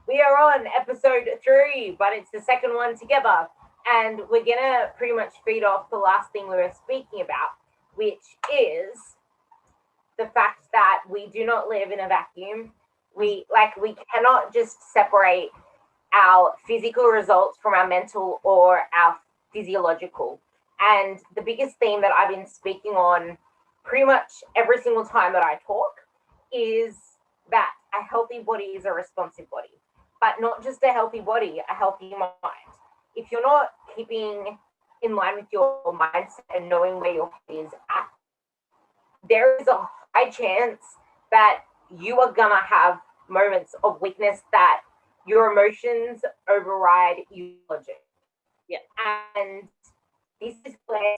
We are on episode 3, but it's the second one together. And we're going to pretty much feed off the last thing we were speaking about, which is the fact that we do not live in a vacuum. We cannot just separate our physical results from our mental or our physiological. And the biggest theme that I've been speaking on pretty much every single time that I talk is that a healthy body is a responsive body, but not just a healthy body, a healthy mind. If you're not keeping in line with your mindset and knowing where your head is at, there is a high chance that you are gonna have moments of weakness that your emotions override your logic. Yeah. And this is where,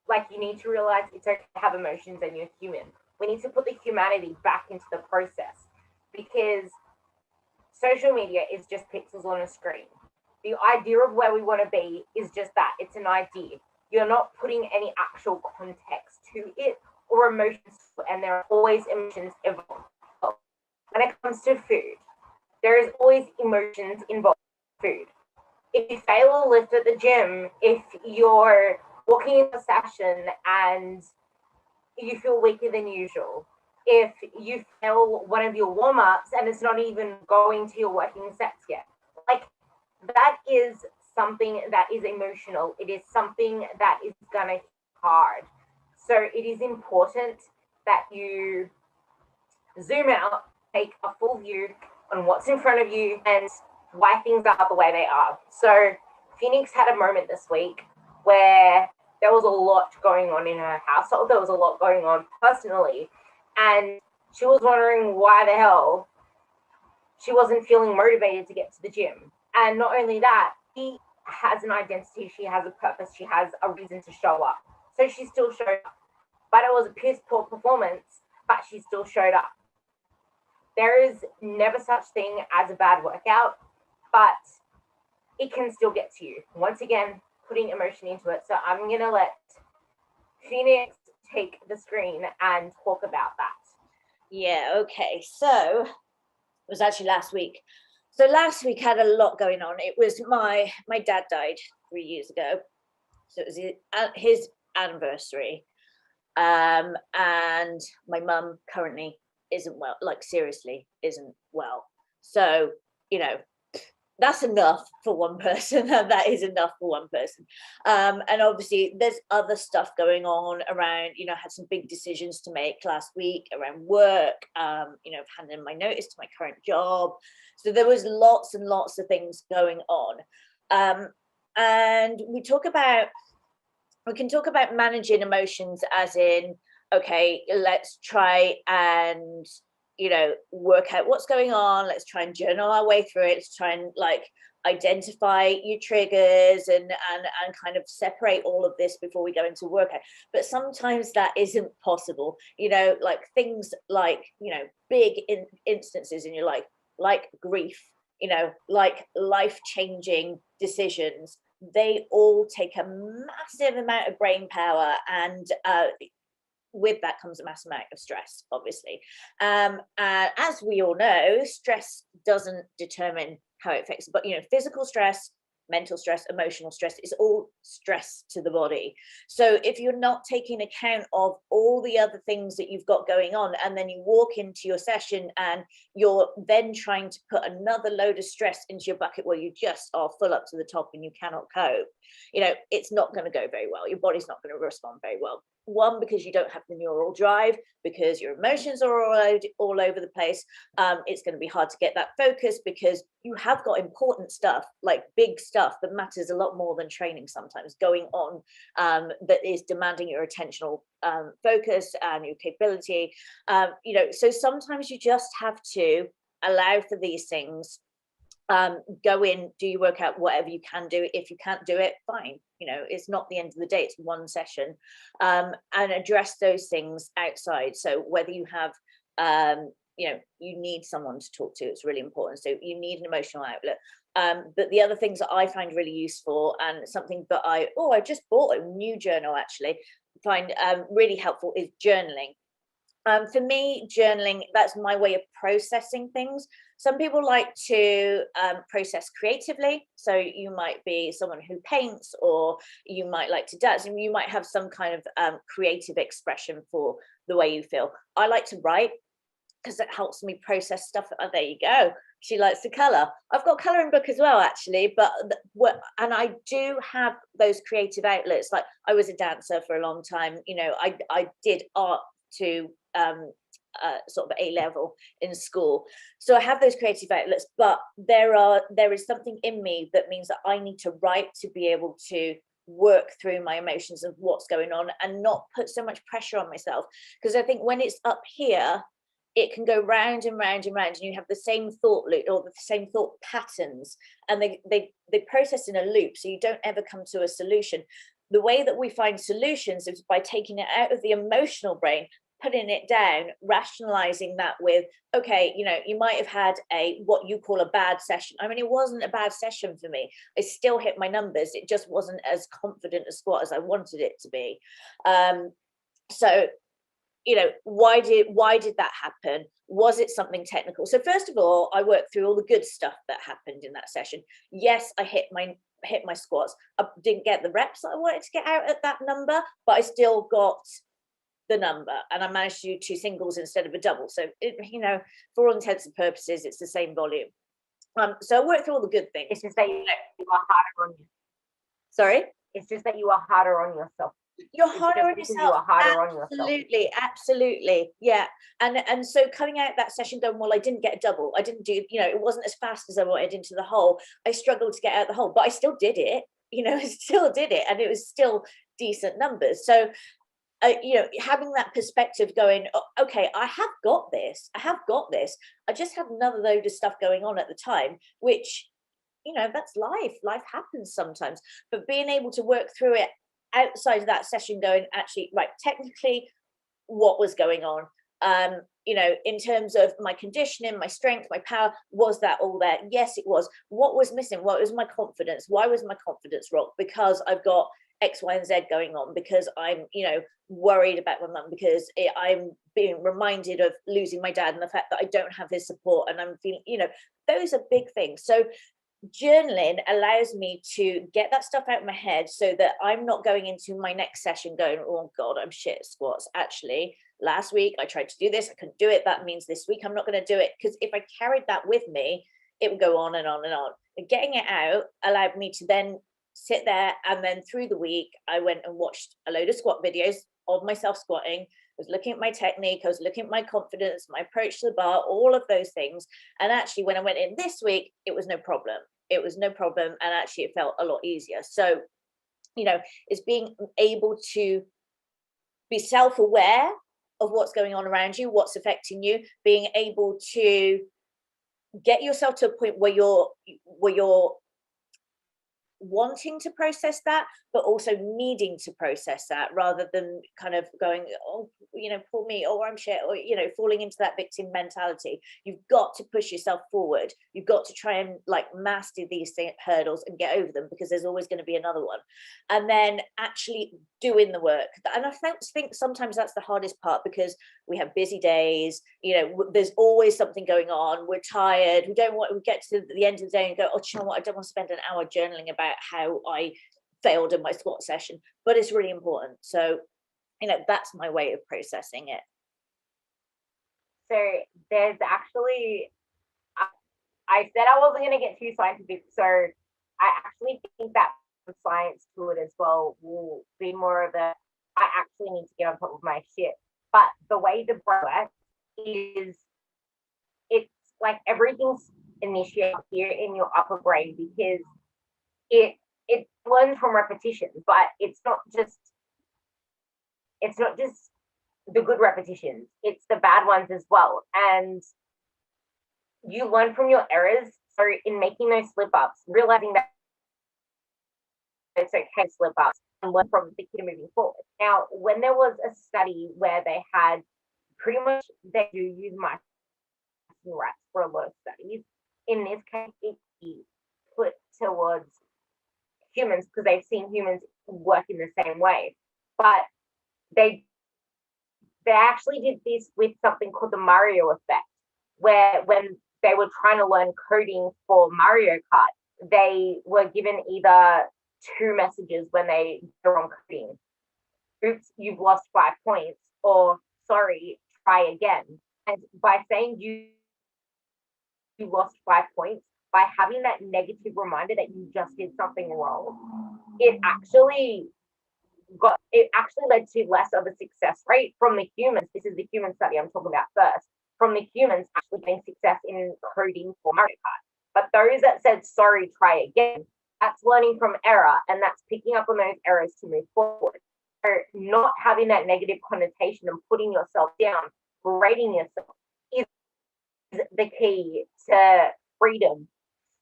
like, you need to realize it's okay to have emotions and you're human. We need to put the humanity back into the process because social media is just pixels on a screen. The idea of where we want to be is just that it's an idea. You're not putting any actual context to it or emotions, and there are always emotions involved. When it comes to food, there is always emotions involved in food. If you fail a lift at the gym, if you're walking in a session and you feel weaker than usual, if you fail one of your warm ups and it's not even going to your working sets yet, like that is something that is emotional. It is something that is gonna hit hard. So it is important that you zoom out, take a full view on what's in front of you and why things are the way they are. So Phoenix had a moment this week where there was a lot going on in her household. There was a lot going on personally. And she was wondering why the hell she wasn't feeling motivated to get to the gym. And not only that, she has an identity, she has a purpose, she has a reason to show up. So she still showed up. But it was a piss poor performance, but she still showed up. There is never such thing as a bad workout, but it can still get to you. Once again, putting emotion into it. So I'm going to let Phoenix take the screen and talk about that. Yeah, okay. So it was actually last week. So last week had a lot going on. It was my dad died 3 years ago. So it was his anniversary. And my mum currently isn't well, like seriously isn't well. So, that's enough for one person. That is enough for one person. And obviously there's other stuff going on around, had some big decisions to make last week around work, I've handed in my notice to my current job. So there was lots and lots of things going on. And we can talk about managing emotions as in, okay, let's try and work out what's going on. Let's try and journal our way through it. Let's try and identify your triggers and kind of separate all of this before we go into workout. But sometimes that isn't possible. Things big instances in your life, like grief, like life-changing decisions. They all take a massive amount of brain power, and with that comes a massive amount of stress, obviously. And as we all know, stress doesn't determine how it affects, but physical stress, mental stress, emotional stress is all stress to the body. So if you're not taking account of all the other things that you've got going on, and then you walk into your session and you're then trying to put another load of stress into your bucket where you just are full up to the top and you cannot cope, it's not going to go very well. Your body's not going to respond very well. One, because you don't have the neural drive, because your emotions are all over the place. It's going to be hard to get that focus because you have got important stuff, like big stuff that matters a lot more than training sometimes going on, that is demanding your attentional focus and your capability. So sometimes you just have to allow for these things. Go in, do your workout, whatever you can do. If you can't do it, fine. It's not the end of the day, it's one session. And address those things outside. So whether you have you need someone to talk to, it's really important. So you need an emotional outlet. But the other things that I find really useful, and something that I just bought a new journal actually, find really helpful, is journaling. For me, journaling, that's my way of processing things. Some people like to process creatively. So you might be someone who paints, or you might like to dance, and you might have some kind of creative expression for the way you feel. I like to write because it helps me process stuff. Oh, there you go. She likes to color. I've got a coloring book as well, actually, and I do have those creative outlets. Like, I was a dancer for a long time. I did art to sort of A level in school, so I have those creative outlets. But there is something in me that means that I need to write to be able to work through my emotions of what's going on, and not put so much pressure on myself, because I think when it's up here, it can go round and round and round, and you have the same thought loop or the same thought patterns, and they process in a loop, so you don't ever come to a solution. The way that we find solutions is by taking it out of the emotional brain, putting it down, rationalizing that with, okay, you might have had what you call a bad session. I mean, it wasn't a bad session for me. I still hit my numbers. It just wasn't as confident a squat as I wanted it to be. So why did that happen? Was it something technical? So first of all, I worked through all the good stuff that happened in that session. Yes, I hit my squats. I didn't get the reps that I wanted to get out at that number, but I still got the number, and I managed to do 2 singles instead of a double. So for all intents and purposes, it's the same volume. So I worked through all the good things. It's just that you are harder on you. Sorry? It's just that you are harder on yourself. You're harder on yourself. You are harder on yourself. Absolutely, yeah. And so coming out that session going, well, I didn't get a double. I didn't do, it wasn't as fast as I wanted into the hole. I struggled to get out the hole, but I still did it. I still did it, and it was still decent numbers. So having that perspective going, oh, okay, I have got this. I just had another load of stuff going on at the time, which, that's life. Life happens sometimes. But being able to work through it outside of that session, going, actually, right, technically, what was going on? In terms of my conditioning, my strength, my power, was that all there? Yes, it was. What was missing? What was my confidence? Why was my confidence rocked? Because I've got X, Y, and Z going on, because I'm, worried about my mum, because I'm being reminded of losing my dad and the fact that I don't have his support, and I'm feeling, those are big things. So journaling allows me to get that stuff out of my head, so that I'm not going into my next session going, oh God, I'm shit at squats. Actually, last week I tried to do this, I couldn't do it. That means this week I'm not going to do it. Because if I carried that with me, it would go on and on and on. And getting it out allowed me to then sit there, and then through the week I went and watched a load of squat videos of myself squatting. I was looking at my technique, I was looking at my confidence, my approach to the bar, all of those things. And actually, when I went in this week, it was no problem. And actually it felt a lot easier. So it's being able to be self-aware of what's going on around you, what's affecting you, being able to get yourself to a point where you're wanting to process that, but also needing to process that, rather than kind of going, oh, poor me, or I'm shit, or falling into that victim mentality. You've got to push yourself forward. You've got to try and master these hurdles and get over them, because there's always going to be another one. And then actually doing the work. And I think sometimes that's the hardest part, because we have busy days, there's always something going on, we're tired, we get to the end of the day and go, oh, do you know what, I don't want to spend an hour journaling about how I failed in my squat session, but it's really important. So that's my way of processing it. So there's actually, I said I wasn't going to get too scientific, so I actually think that science to it as well will be more of a, I actually need to get on top of my shit. But the way the brain works is, it's like everything's initiated here in your upper brain, because it learns from repetition, but it's not just the good repetitions, it's the bad ones as well. And you learn from your errors. So in making those slip ups, realizing that it's okay to slip ups, and learn from the kid moving forward. Now, when there was a study where they had pretty much, they do use mice and rats for a lot of studies. In this case, it's put towards humans, because they've seen humans work in the same way, but they they actually did this with something called the Mario effect, where when they were trying to learn coding for Mario Kart, they were given either two messages when they were on coding. Oops, you've lost 5 points, or sorry, try again. And by saying you lost 5 points, by having that negative reminder that you just did something wrong, it actually led to less of a success rate from the humans. This is the human study I'm talking about first. From the humans actually getting success in coding for Mario Kart. But those that said, sorry, try again, that's learning from error, and that's picking up on those errors to move forward. So not having that negative connotation and putting yourself down, berating yourself is the key to freedom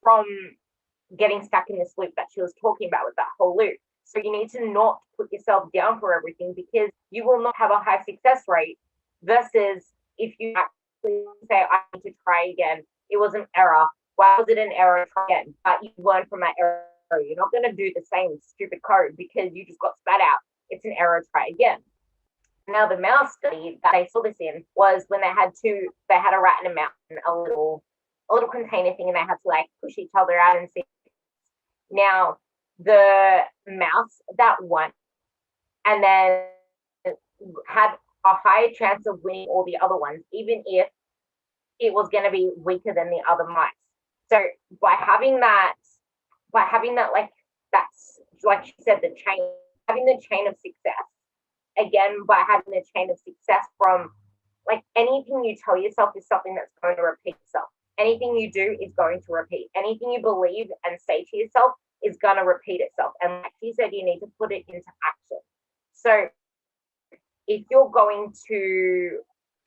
from getting stuck in this loop that she was talking about with that whole loop. So you need to not put yourself down for everything, because you will not have a high success rate versus if you actually say, I need to try again. It was an error. Why was it an error? Try again. But you learn from that error. You're not going to do the same stupid code because you just got spat out. It's an error. Try again. Now, the mouse study that they saw this in was when they had a rat and a mouse in a little container thing, and they had to like push each other out and see. Now, the mouse that won and then had a higher chance of winning all the other ones, even if it was going to be weaker than the other mice. So by having that, like, that's like she said, having the chain of success, again, by having the chain of success from, like, anything you tell yourself is something that's going to repeat itself. Anything you do is going to repeat. Anything you believe and say to yourself is going to repeat itself. And like she said, you need to put it into action. So if you're going to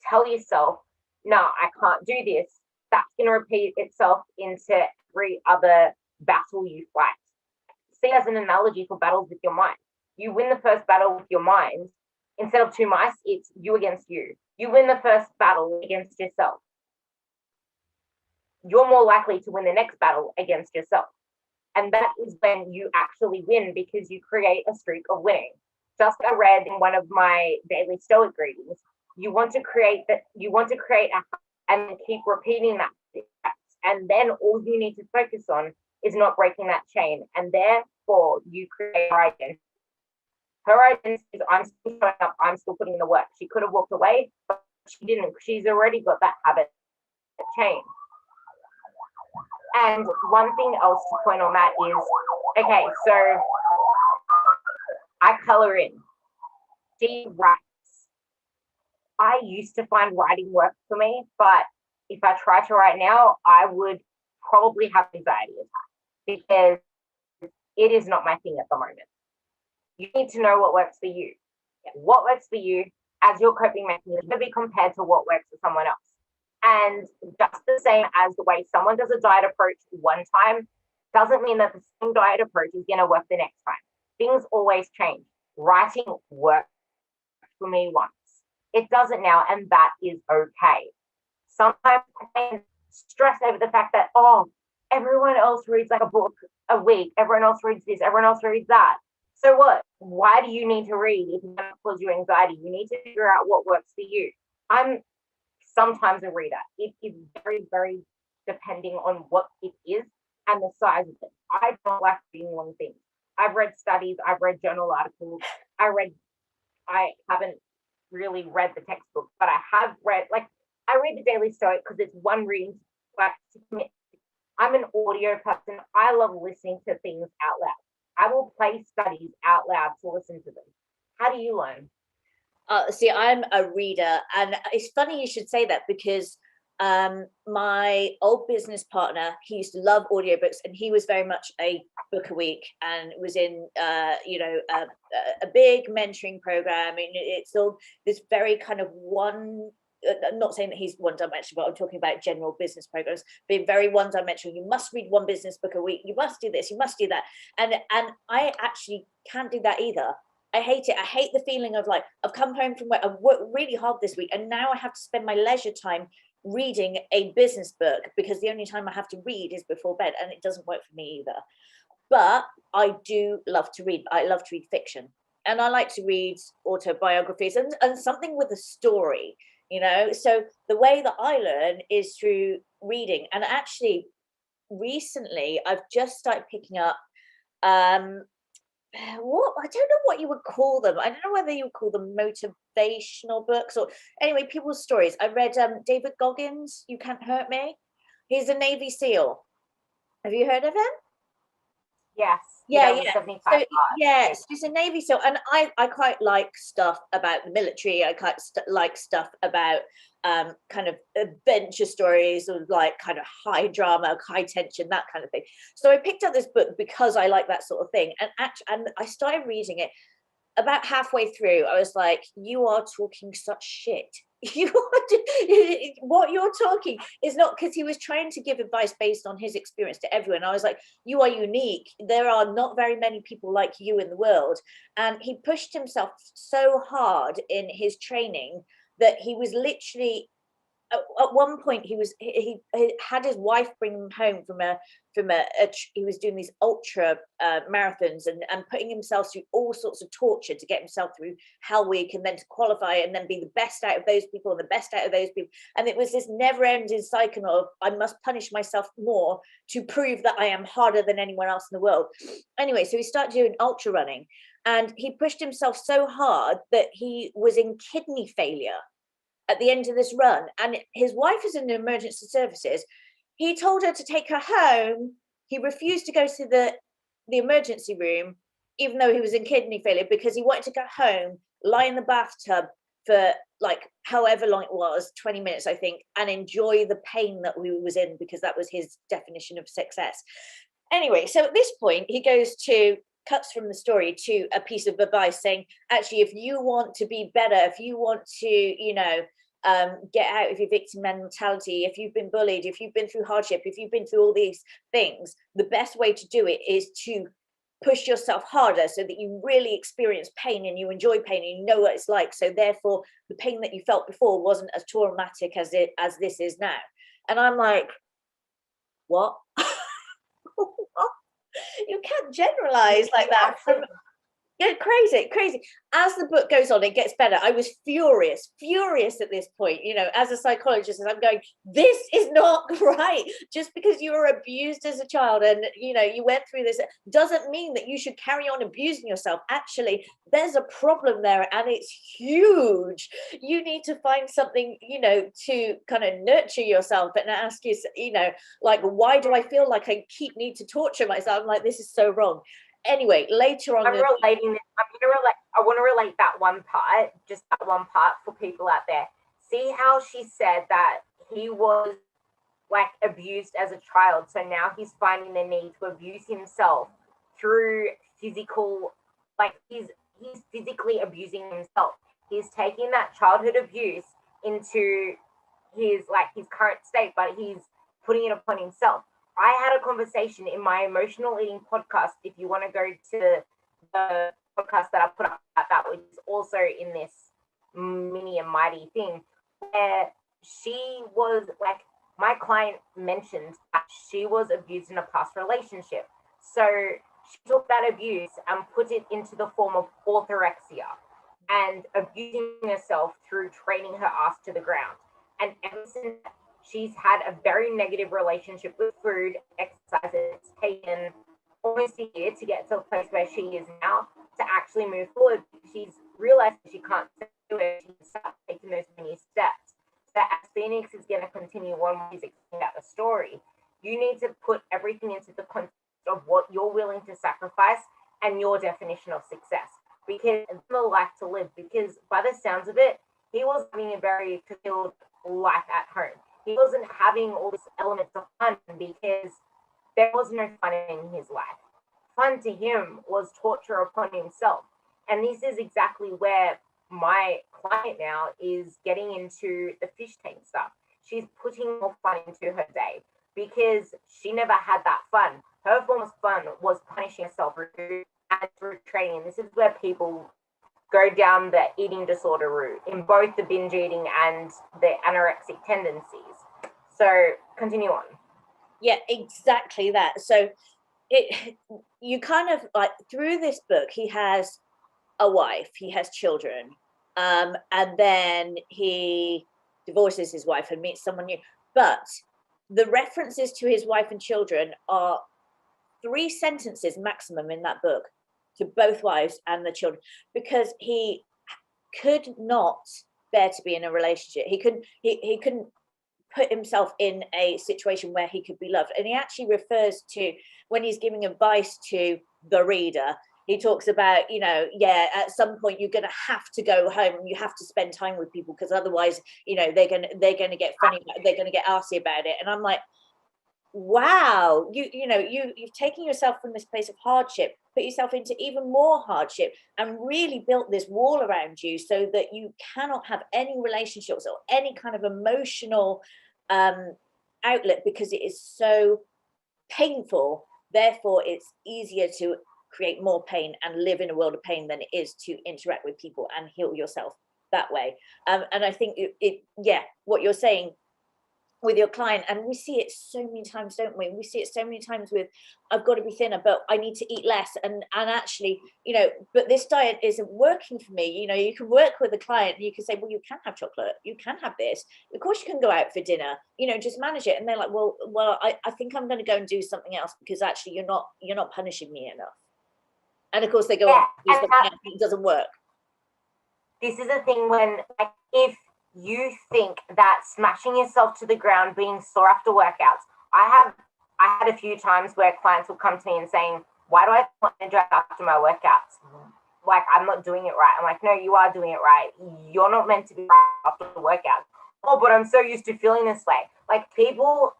tell yourself, no, I can't do this, that's going to repeat itself into every other battle you fight. See, as an analogy for battles with your mind. You win the first battle with your mind. Instead of two mice, it's you against you. You win the first battle against yourself. You're more likely to win the next battle against yourself. And that is when you actually win, because you create a streak of winning. Just I read in one of my daily Stoic readings, you want to create and keep repeating that. And then all you need to focus on is not breaking that chain. And therefore you create her identity. Her identity is, I'm still showing up, I'm still putting in the work. She could have walked away, but she didn't. She's already got that habit chain. And one thing else to point on that is, okay, so I color in. She writes. I used to find writing work for me, but if I try to write now, I would probably have anxiety attacks because it is not my thing at the moment. You need to know what works for you. What works for you as your coping mechanism to be compared to what works for someone else. And just the same as the way someone does a diet approach one time doesn't mean that the same diet approach is going to work the next time. Things always change. Writing worked for me once. It doesn't now, and that is okay. Sometimes I stress over the fact that, oh, everyone else reads like a book a week. Everyone else reads this. Everyone else reads that. So what? Why do you need to read if it's going to cause you anxiety? You need to figure out what works for you. I'm sometimes a reader. It is very, very depending on what it is and the size of it. I don't like reading long things. I've read studies. I've read journal articles. I haven't really read the textbook, but I have read, like, I read the Daily Stoic because it's one reading. Like, I'm an audio person. I love listening to things out loud. I will play studies out loud to listen to them. How do you learn? See, I'm a reader, and it's funny you should say that because my old business partner, he used to love audiobooks, and he was very much a book a week, and was in a big mentoring program. I mean, it's all this very kind of one. I'm not saying that he's one-dimensional, but I'm talking about general business programs being very one-dimensional. You must read one business book a week. You must do this. You must do that. And I actually can't do that either. I hate it. I hate the feeling of, like, I've come home from work, I've worked really hard this week, and now I have to spend my leisure time reading a business book because the only time I have to read is before bed, and it doesn't work for me either. But I do love to read. I love to read fiction. and I like to read autobiographies and something with a story, you know. So the way that I learn is through reading. And actually, recently, I've just started picking up what, I don't know what you would call them. I don't know whether you would call them motivational books or anyway, people's stories. I read David Goggins, You Can't Hurt Me. He's a Navy SEAL. Have you heard of him? Yes. Yeah. So, yeah. so he's a Navy SEAL, and I quite like stuff about the military. I quite like stuff about kind of adventure stories of like kind of high drama, high tension, that kind of thing. So I picked up this book because I like that sort of thing, and I started reading it. About halfway through, I was like, you are talking such shit. What you're talking is not, because he was trying to give advice based on his experience to everyone. I was like, you are unique. There are not very many people like you in the world. And he pushed himself so hard in his training that he was literally, at one point he had his wife bring him home from he was doing these ultra marathons and putting himself through all sorts of torture to get himself through Hell Week, and then to qualify and then be the best out of those people and the best out of those people. And it was this never-ending cycle of, I must punish myself more to prove that I am harder than anyone else in the world. Anyway, so he started doing ultra running, and he pushed himself so hard that he was in kidney failure at the end of this run. And his wife is in the emergency services. He told her to take her home. He refused to go to the emergency room, even though he was in kidney failure, because he wanted to go home, lie in the bathtub for like however long it was, 20 minutes, I think, and enjoy the pain that he was in, because that was his definition of success. Anyway, so at this point, he cuts from the story to a piece of advice saying, actually, if you want to be better, if you want to, get out of your victim mentality, if you've been bullied, if you've been through hardship, if you've been through all these things, the best way to do it is to push yourself harder so that you really experience pain and you enjoy pain and you know what it's like. So therefore, the pain that you felt before wasn't as traumatic as this is now. And I'm like, what? You can't generalize like that. Yeah, crazy. As the book goes on, it gets better. I was furious at this point, as a psychologist, and I'm going, this is not right. Just because you were abused as a child and, you went through this doesn't mean that you should carry on abusing yourself. Actually, there's a problem there and it's huge. You need to find something, to kind of nurture yourself and ask you, like, why do I feel like I need to torture myself? I'm like, this is so wrong. Anyway, later on, I want to relate that one part, just that one part for people out there. See how she said that he was like abused as a child, so now he's finding the need to abuse himself through physical, like he's physically abusing himself. He's taking that childhood abuse into his current state, but he's putting it upon himself. I had a conversation in my emotional eating podcast. If you want to go to the podcast that I put up about that, which is also in this mini and mighty thing, where she was like, my client mentioned that she was abused in a past relationship. So she took that abuse and put it into the form of orthorexia and abusing herself through training her ass to the ground. And ever since, she's had a very negative relationship with food, exercise. It's taken almost a year to get to the place where she is now to actually move forward. She's realized she can't do it. She's taking those many steps. So as Phoenix is going to continue on with explaining out the story, you need to put everything into the context of what you're willing to sacrifice and your definition of success. Because it's the life to live. Because by the sounds of it, he was having a very fulfilled life at home. He wasn't having all these elements of fun because there was no fun in his life. Fun to him was torture upon himself. And this is exactly where my client now is getting into the fish tank stuff. She's putting more fun into her day because she never had that fun. Her form of fun was punishing herself through training. This is where people go down the eating disorder route in both the binge eating and the anorexic tendencies. So continue on. Yeah, exactly that. So you kind of like through this book, he has a wife, he has children, and then he divorces his wife and meets someone new. But the references to his wife and children are 3 sentences maximum in that book, to both wives and the children, because he could not bear to be in a relationship. He couldn't put himself in a situation where he could be loved. And he actually refers to, when he's giving advice to the reader, he talks about, you know, yeah, at some point you're going to have to go home and you have to spend time with people, because otherwise, you know, they're going to get funny, they're going to get arsy about it. And I'm like, wow, you've taken yourself from this place of hardship, put yourself into even more hardship, and really built this wall around you so that you cannot have any relationships or any kind of emotional outlet, because it is so painful. Therefore, it's easier to create more pain and live in a world of pain than it is to interact with people and heal yourself that way. And I think what you're saying with your client, and we see it so many times, don't we? We see it so many times with, I've got to be thinner, but I need to eat less, and actually, you know, but this diet isn't working for me. You know, you can work with a client and you can say, well, you can have chocolate, you can have this, of course you can go out for dinner, you know, just manage it. And they're like, well, I think I'm going to go and do something else, because actually you're not punishing me enough. And of course they go on to do something else, and it doesn't work. This is a thing when, like, if you think that smashing yourself to the ground, being sore after workouts, I had a few times where clients will come to me and saying, why do I want to drag after my workouts? Like, I'm not doing it right. I'm like, no, you are doing it right. You're not meant to be right after the workout. Oh, but I'm so used to feeling this way. Like, people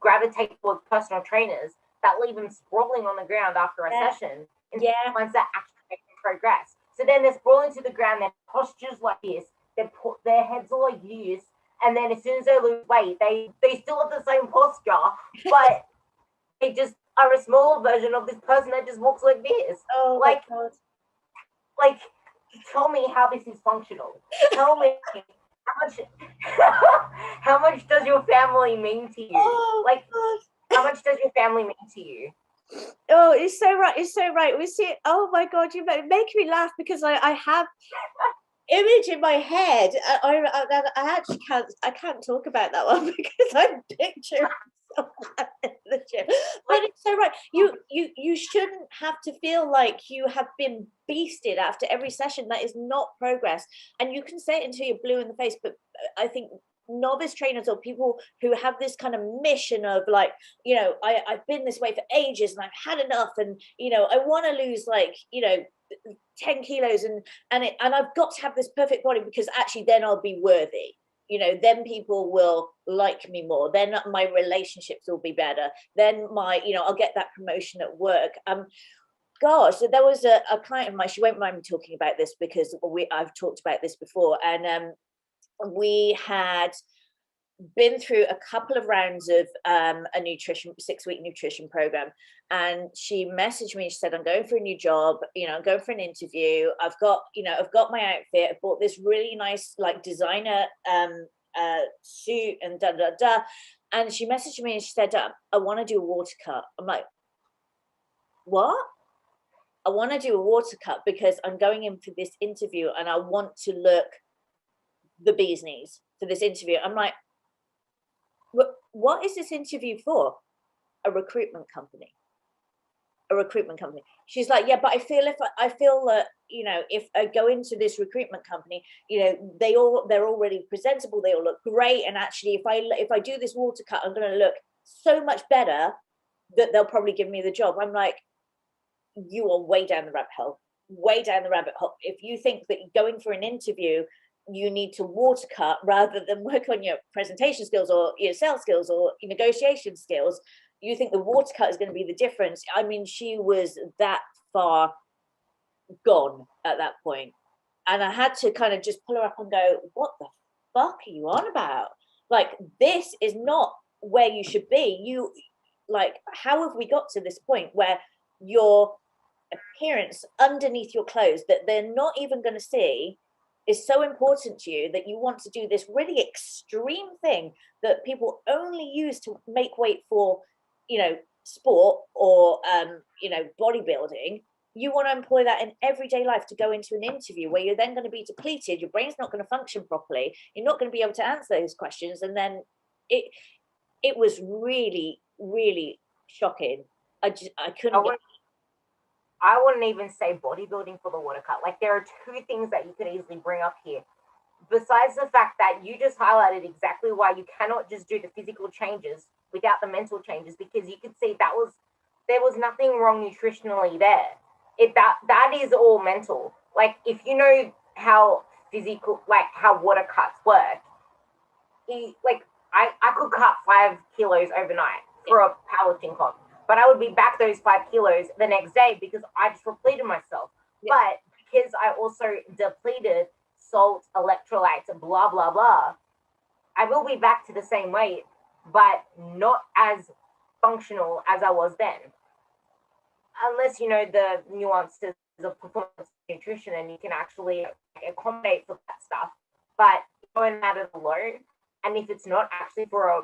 gravitate towards personal trainers that leave them sprawling on the ground after a session, instead of ones that actually make them progress. So then they're sprawling to the ground, their posture's like this, their heads are like this, and then as soon as they lose weight, they still have the same posture, but they just are a smaller version of this person that just walks like this. Oh, like, my God. Like, tell me how this is functional. Tell me how much does your family mean to you? Oh, like, God. How much does your family mean to you? Oh, it's so right. It's so right. We see it. Oh my God, you make me laugh, because I have image in my head. I actually can't talk about that one because I'm picturing the gym. But it's so right. You shouldn't have to feel like you have been beasted after every session. That is not progress. And you can say it until you're blue in the face, but I think novice trainers or people who have this kind of mission of, like, you know, I've been this way for ages and I've had enough, and, you know, I want to lose, like, you know, 10 kilos and I've got to have this perfect body, because actually then I'll be worthy, you know, then people will like me more, then my relationships will be better, then I'll get that promotion at work. Gosh, so there was a client of mine, she won't mind me talking about this because I've talked about this before, and we had been through a couple of rounds of a 6-week nutrition program, and she messaged me. She said, I'm going for a new job, you know, I'm going for an interview, I've got my outfit, I bought this really nice, like, designer suit and and she messaged me and she said, I want to do a water cut. I'm like, what? I want to do a water cut because I'm going in for this interview and I want to look the bee's knees for this interview. I'm like, what is this interview for? A recruitment company. She's like, yeah, but I feel that, you know, if I go into this recruitment company, you know, they're already presentable, they all look great, and actually if I do this water cut, I'm going to look so much better that they'll probably give me the job. I'm like, you are way down the rabbit hole. If you think that going for an interview, you need to water cut rather than work on your presentation skills or your sales skills or your negotiation skills, you think the water cut is going to be the difference. I mean, she was that far gone at that point. And I had to kind of just pull her up and go, what the fuck are you on about? Like, this is not where you should be. You, like, how have we got to this point where your appearance underneath your clothes that they're not even going to see is so important to you that you want to do this really extreme thing that people only use to make weight for, you know, sport or, you know, bodybuilding, you want to employ that in everyday life to go into an interview where you're then going to be depleted, your brain's not going to function properly, you're not going to be able to answer those questions. And then it was really, really shocking. I couldn't. I wouldn't even say bodybuilding for the water cut. Like, there are two things that you could easily bring up here. Besides the fact that you just highlighted exactly why you cannot just do the physical changes without the mental changes, because you could see there was nothing wrong nutritionally there. That is all mental. Like, if you know how physical, like how water cuts work, I could cut 5 kilos overnight for a powerlifting comp, but I would be back those 5 kilos the next day because I just depleted myself. Yeah. But because I also depleted salt, electrolytes, and blah, blah, blah, I will be back to the same weight, but not as functional as I was then. Unless you know the nuances of performance nutrition and you can actually accommodate for that stuff. But going at it alone, and if it's not actually for a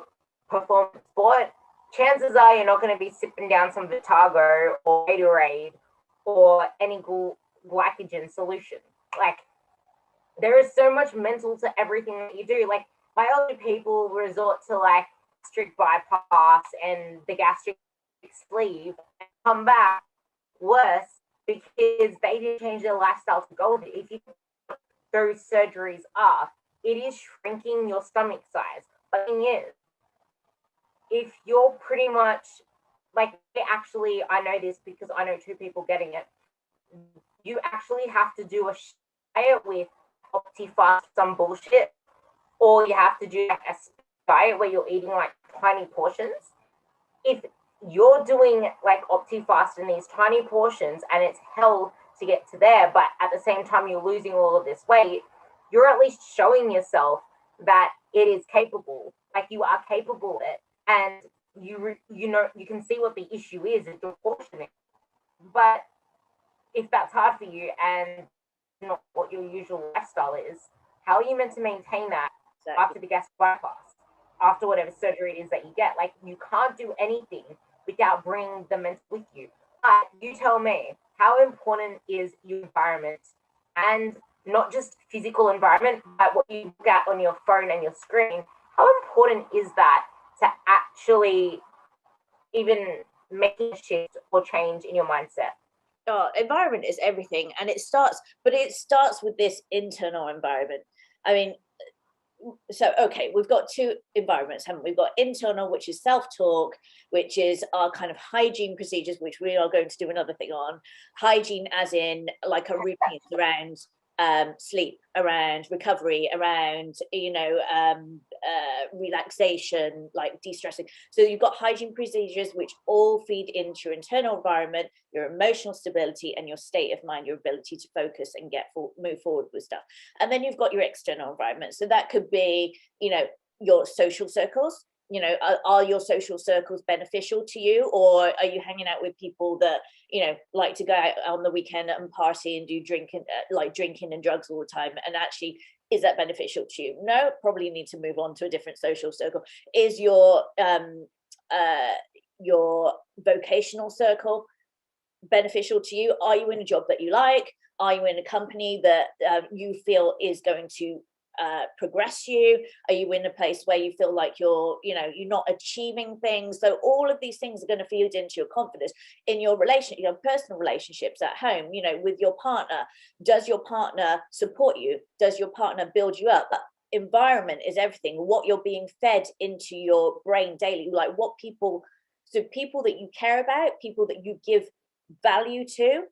performance sport, chances are you're not going to be sipping down some Vitago or Gatorade or any glycogen solution. Like, there is so much mental to everything that you do. Like, biology people resort to like gastric bypass and the gastric sleeve and come back worse because they didn't change their lifestyle to go with it. If you put those surgeries up, it is shrinking your stomach size. But the thing is, if you're pretty much like, actually, I know this because I know 2 people getting it. You actually have to do a diet with optimise some bullshit, or you have to do like a diet where you're eating like tiny portions. If you're doing like optifast in these tiny portions and it's hell to get to there, but at the same time you're losing all of this weight, you're at least showing yourself that it is capable. Like, you are capable of it, and you know you can see what the issue is if you're portioning. But if that's hard for you and not what your usual lifestyle is, how are you meant to maintain that after the gastric bypass, after whatever surgery it is that you get? Like, you can't do anything without bringing the mental with you. But you tell me, how important is your environment, and not just physical environment, but what you look at on your phone and your screen? How important is that to actually even making a shift or change in your mindset? Environment is everything, and it starts with this internal environment. I mean, so okay, we've got 2 environments, haven't we? We've got internal, which is self-talk, which is our kind of hygiene procedures, which we are going to do another thing on. Hygiene as in like a routine around sleep, around recovery, around relaxation, like de-stressing. So you've got hygiene procedures which all feed into your internal environment, your emotional stability, and your state of mind, your ability to focus and move forward with stuff. And then you've got your external environment. So that could be, your social circles. Are your social circles beneficial to you, or are you hanging out with people that like to go out on the weekend and party and do drinking and drugs all the time? And actually, is that beneficial to you? No, probably need to move on to a different social circle. Is your vocational circle beneficial to you? Are you in a job that you like? Are you in a company that you feel is going to progress you? Are you in a place where you feel like you're not achieving things? So all of these things are going to feed into your confidence in your relationship, your personal relationships at home, with your partner. Does your partner support you? Does your partner build you up? Environment is everything. What you're being fed into your brain daily, like people that you care about, people that you give value to,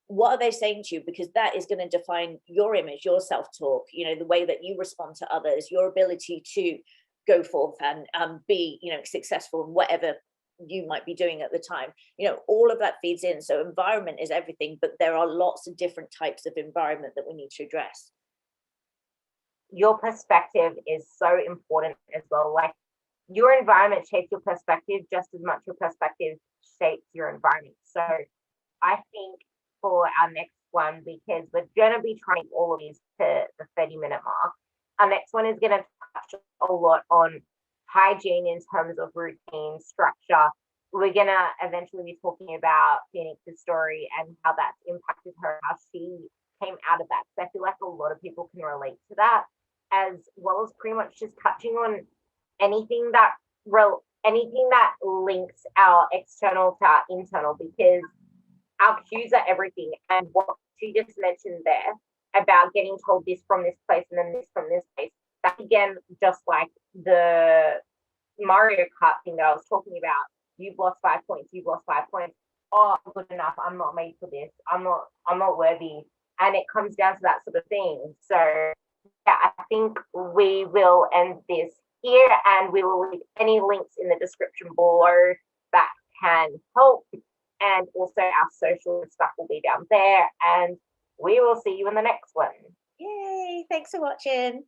what are they saying to you? Because that is going to define your image, your self-talk, the way that you respond to others, your ability to go forth and be, successful in whatever you might be doing at the time. All of that feeds in. So environment is everything, but there are lots of different types of environment that we need to address. Your perspective is so important as well. Like, your environment shapes your perspective just as much your perspective shapes your environment. So I think for our next one, because we're going to be trying all of these to the 30-minute mark, our next one is going to touch a lot on hygiene in terms of routine, structure, we're gonna eventually be talking about Phoenix's story and how that's impacted her, how she came out of that. So I feel like a lot of people can relate to that, as well as pretty much just touching on anything that links our external to our internal, because our cues are everything. And what she just mentioned there about getting told this from this place and then this from this place, that again, just like the Mario Kart thing that I was talking about, you've lost 5 points, you've lost 5 points. Oh, I'm good enough. I'm not made for this. I'm not worthy. And it comes down to that sort of thing. So yeah, I think we will end this here, and we will leave any links in the description below that can help. And also our social stuff will be down there. And we will see you in the next one. Yay! Thanks for watching.